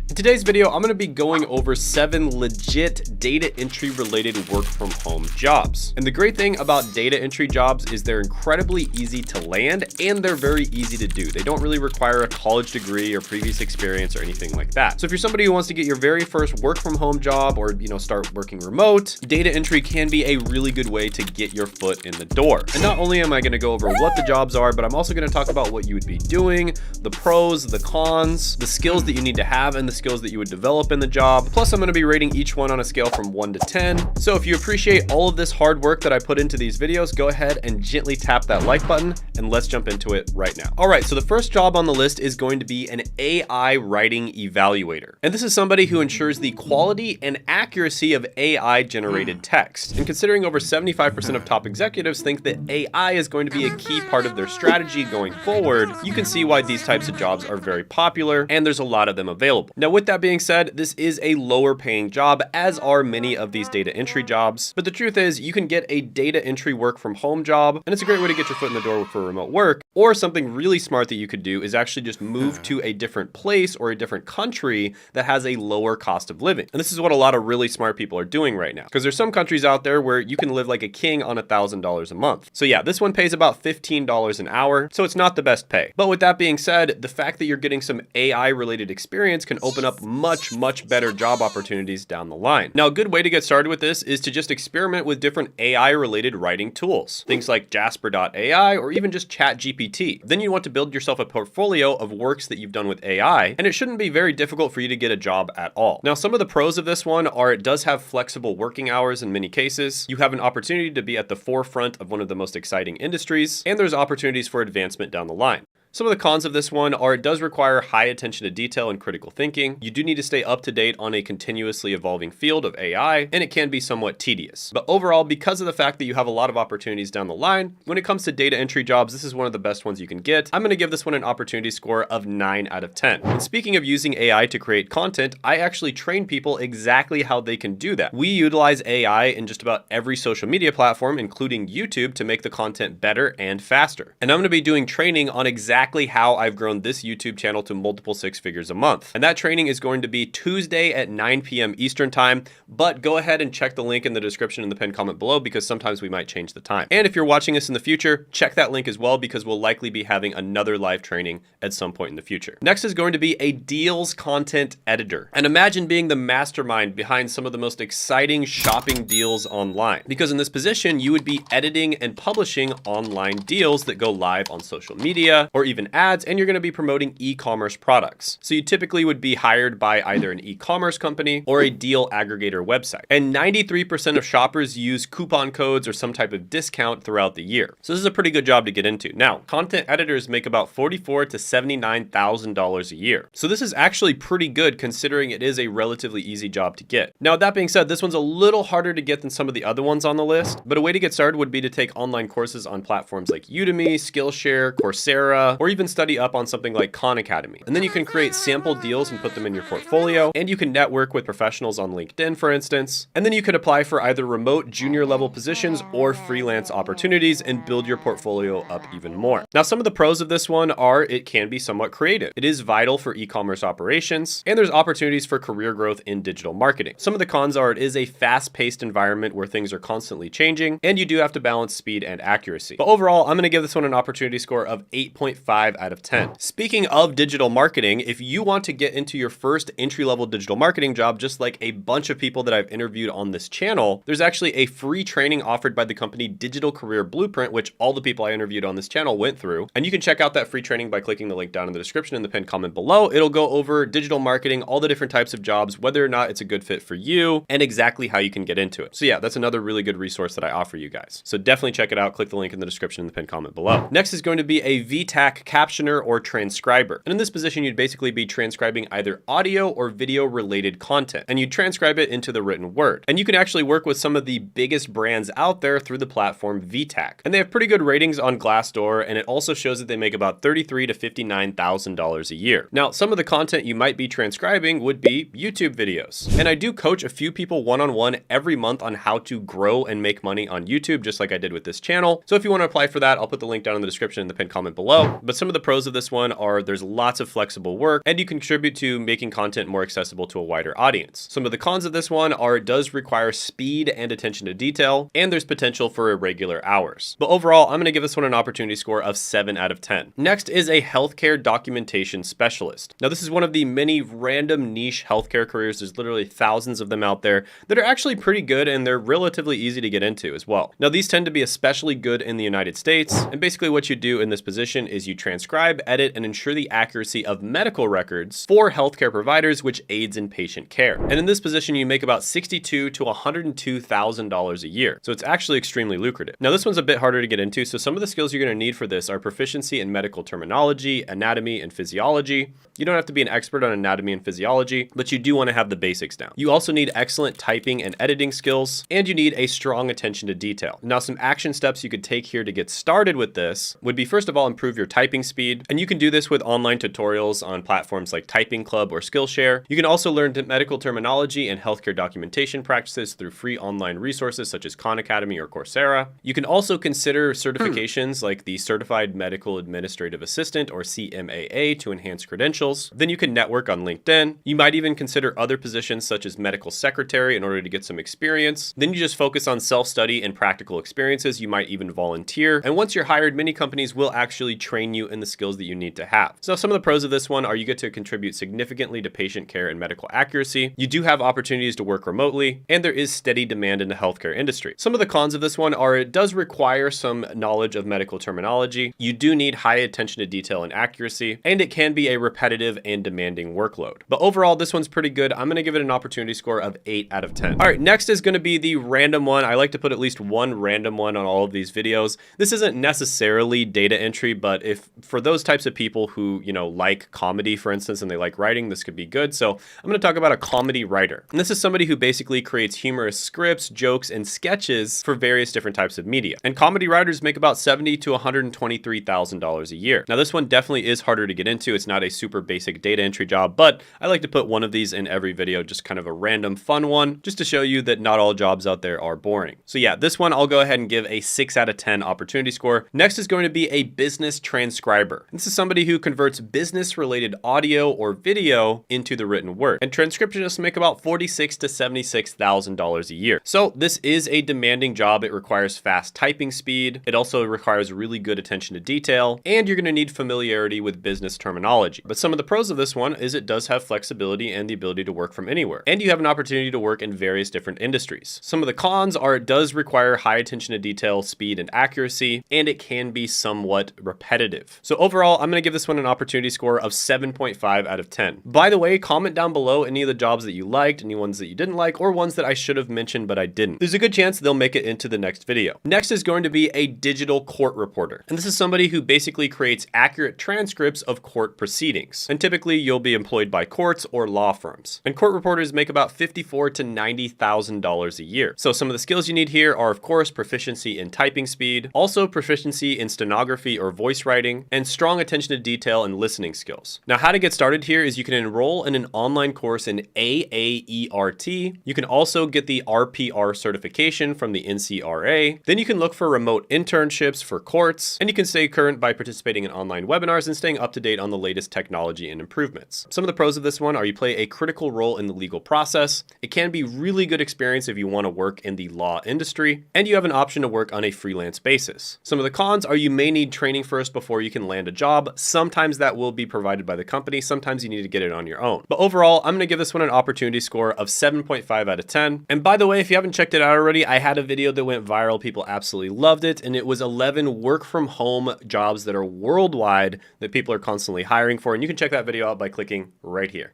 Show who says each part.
Speaker 1: In today's video, I'm going to be going over 7 legit data entry related work from home jobs. And the great thing about data entry jobs is they're incredibly easy to land and they're very easy to do. They don't really require a college degree or previous experience or anything like that. So if you're somebody who wants to get your very first work from home job or, start working remote, data entry can be a really good way to get your foot in the door. And not only am I going to go over what the jobs are, but I'm also going to talk about what you would be doing, the pros, the cons, the skills that you need to have, and the skills that you would develop in the job. Plus, I'm going to be rating each one on a scale from 1 to 10. So if you appreciate all of this hard work that I put into these videos, go ahead and gently tap that like button and let's jump into it right now. All right, so the first job on the list is going to be an AI writing evaluator. And this is somebody who ensures the quality and accuracy of AI generated text. And considering over 75% of top executives think that AI is going to be a key part of their strategy going forward, you can see why these types of jobs are very popular and there's a lot of them available. Now, with that being said, this is a lower paying job, as are many of these data entry jobs. But the truth is, you can get a data entry work from home job, and it's a great way to get your foot in the door for remote work. Or something really smart that you could do is actually just move to a different place or a different country that has a lower cost of living. And this is what a lot of really smart people are doing right now, because there's some countries out there where you can live like a king on $1,000 a month. So yeah, this one pays about $15 an hour, so it's not the best pay. But with that being said, the fact that you're getting some AI related experience can open up much better job opportunities down the line. Now, a good way to get started with this is to just experiment with different AI related writing tools, things like Jasper.ai or even just ChatGPT. Then you want to build yourself a portfolio of works that you've done with AI, and it shouldn't be very difficult for you to get a job at all. Now, some of the pros of this one are it does have flexible working hours in many cases. You have an opportunity to be at the forefront of one of the most exciting industries, and there's opportunities for advancement down the line. Some of the cons of this one are it does require high attention to detail and critical thinking. You do need to stay up to date on a continuously evolving field of AI, and it can be somewhat tedious. But overall, because of the fact that you have a lot of opportunities down the line, when it comes to data entry jobs, this is one of the best ones you can get. I'm going to give this one an opportunity score of 9 out of 10. And speaking of using AI to create content, I actually train people exactly how they can do that. We utilize AI in just about every social media platform, including YouTube, to make the content better and faster. And I'm going to be doing training on exactly how I've grown this YouTube channel to multiple 6 figures a month. And that training is going to be Tuesday at 9 p.m. Eastern time, but go ahead and check the link in the description in the pinned comment below, because sometimes we might change the time. And if you're watching this in the future, check that link as well, because we'll likely be having another live training at some point in the future. Next is going to be a deals content editor. And imagine being the mastermind behind some of the most exciting shopping deals online, because in this position, you would be editing and publishing online deals that go live on social media or even ads, and you're going to be promoting e-commerce products. So you typically would be hired by either an e-commerce company or a deal aggregator website. And 93% of shoppers use coupon codes or some type of discount throughout the year. So this is a pretty good job to get into. Now, content editors make about $44,000 to $79,000 a year. So this is actually pretty good considering it is a relatively easy job to get. Now, with that being said, this one's a little harder to get than some of the other ones on the list, but a way to get started would be to take online courses on platforms like Udemy, Skillshare, Coursera, or even study up on something like Khan Academy. And then you can create sample deals and put them in your portfolio, and you can network with professionals on LinkedIn, for instance. And then you could apply for either remote junior level positions or freelance opportunities and build your portfolio up even more. Now, some of the pros of this one are it can be somewhat creative. It is vital for e-commerce operations, and there's opportunities for career growth in digital marketing. Some of the cons are it is a fast-paced environment where things are constantly changing, and you do have to balance speed and accuracy. But overall, I'm going to give this one an opportunity score of 8.5 out of 10. Speaking of digital marketing, if you want to get into your first entry-level digital marketing job, just like a bunch of people that I've interviewed on this channel, there's actually a free training offered by the company Digital Career Blueprint, which all the people I interviewed on this channel went through. And you can check out that free training by clicking the link down in the description in the pinned comment below. It'll go over digital marketing, all the different types of jobs, whether or not it's a good fit for you, and exactly how you can get into it. So yeah, that's another really good resource that I offer you guys. So definitely check it out. Click the link in the description in the pinned comment below. Next is going to be a VTAC captioner or transcriber. And in this position, you'd basically be transcribing either audio or video related content, and you'd transcribe it into the written word. And you can actually work with some of the biggest brands out there through the platform VTAC. And they have pretty good ratings on Glassdoor, and it also shows that they make about $33,000 to $59,000 a year. Now, some of the content you might be transcribing would be YouTube videos. And I do coach a few people one-on-one every month on how to grow and make money on YouTube, just like I did with this channel. So if you want to apply for that, I'll put the link down in the description in the pinned comment below. But some of the pros of this one are there's lots of flexible work and you contribute to making content more accessible to a wider audience. Some of the cons of this one are it does require speed and attention to detail, and there's potential for irregular hours. But overall, I'm going to give this one an opportunity score of 7 out of 10. Next is a healthcare documentation specialist. Now, this is one of the many random niche healthcare careers. There's literally thousands of them out there that are actually pretty good, and they're relatively easy to get into as well. Now, these tend to be especially good in the United States, and basically what you do in this position is you transcribe, edit, and ensure the accuracy of medical records for healthcare providers, which aids in patient care. And in this position, you make about $62,000 to $102,000 a year. So it's actually extremely lucrative. Now, this one's a bit harder to get into. So some of the skills you're going to need for this are proficiency in medical terminology, anatomy, and physiology. You don't have to be an expert on anatomy and physiology, but you do want to have the basics down. You also need excellent typing and editing skills, and you need a strong attention to detail. Now, some action steps you could take here to get started with this would be, first of all, improve your typing speed. And you can do this with online tutorials on platforms like Typing Club or Skillshare. You can also learn medical terminology and healthcare documentation practices through free online resources such as Khan Academy or Coursera. You can also consider certifications like the Certified Medical Administrative Assistant or CMAA to enhance credentials. Then you can network on LinkedIn. You might even consider other positions such as medical secretary in order to get some experience. Then you just focus on self-study and practical experiences. You might even volunteer. And once you're hired, many companies will actually train you in the skills that you need to have. So some of the pros of this one are you get to contribute significantly to patient care and medical accuracy. You do have opportunities to work remotely, and there is steady demand in the healthcare industry. Some of the cons of this one are it does require some knowledge of medical terminology. You do need high attention to detail and accuracy, and it can be a repetitive and demanding workload. But overall, this one's pretty good. I'm going to give it an opportunity score of 8 out of 10. All right, next is going to be the random one. I like to put at least one random one on all of these videos. This isn't necessarily data entry, but if for those types of people who, like comedy, for instance, and they like writing, this could be good. So I'm going to talk about a comedy writer. And this is somebody who basically creates humorous scripts, jokes, and sketches for various different types of media. And comedy writers make about $70,000 to $123,000 a year. Now, this one definitely is harder to get into. It's not a super basic data entry job, but I like to put one of these in every video, just kind of a random fun one, just to show you that not all jobs out there are boring. So yeah, this one I'll go ahead and give a 6 out of 10 opportunity score. Next is going to be a business transcriber. This is somebody who converts business-related audio or video into the written word. And transcriptionists make about $46,000 to $76,000 a year. So this is a demanding job. It requires fast typing speed. It also requires really good attention to detail, and you're going to need familiarity with business terminology. But some of the pros of this one is it does have flexibility and the ability to work from anywhere. And you have an opportunity to work in various different industries. Some of the cons are it does require high attention to detail, speed, and accuracy, and it can be somewhat repetitive. So overall, I'm going to give this one an opportunity score of 7.5 out of 10. By the way, comment down below any of the jobs that you liked, any ones that you didn't like, or ones that I should have mentioned but I didn't. There's a good chance they'll make it into the next video. Next is going to be a digital court reporter. And this is somebody who basically creates accurate transcripts of court proceedings. And typically you'll be employed by courts or law firms. And court reporters make about $54,000 to $90,000 a year. So some of the skills you need here are, of course, proficiency in typing speed, also proficiency in stenography or voice writing, and strong attention to detail and listening skills. Now, how to get started here is you can enroll in an online course in AAERT. You can also get the RPR certification from the NCRA. Then you can look for remote internships for courts, and you can stay current by participating in online webinars and staying up to date on the latest technology and improvements. Some of the pros of this one are you play a critical role in the legal process. It can be really good experience if you want to work in the law industry, and you have an option to work on a freelance basis. Some of the cons are you may need training first before you can land a job. Sometimes that will be provided by the company. Sometimes you need to get it on your own. But overall, I'm going to give this one an opportunity score of 7.5 out of 10. And by the way, if you haven't checked it out already, I had a video that went viral. People absolutely loved it. And it was 11 work from home jobs that are worldwide that people are constantly hiring for. And you can check that video out by clicking right here.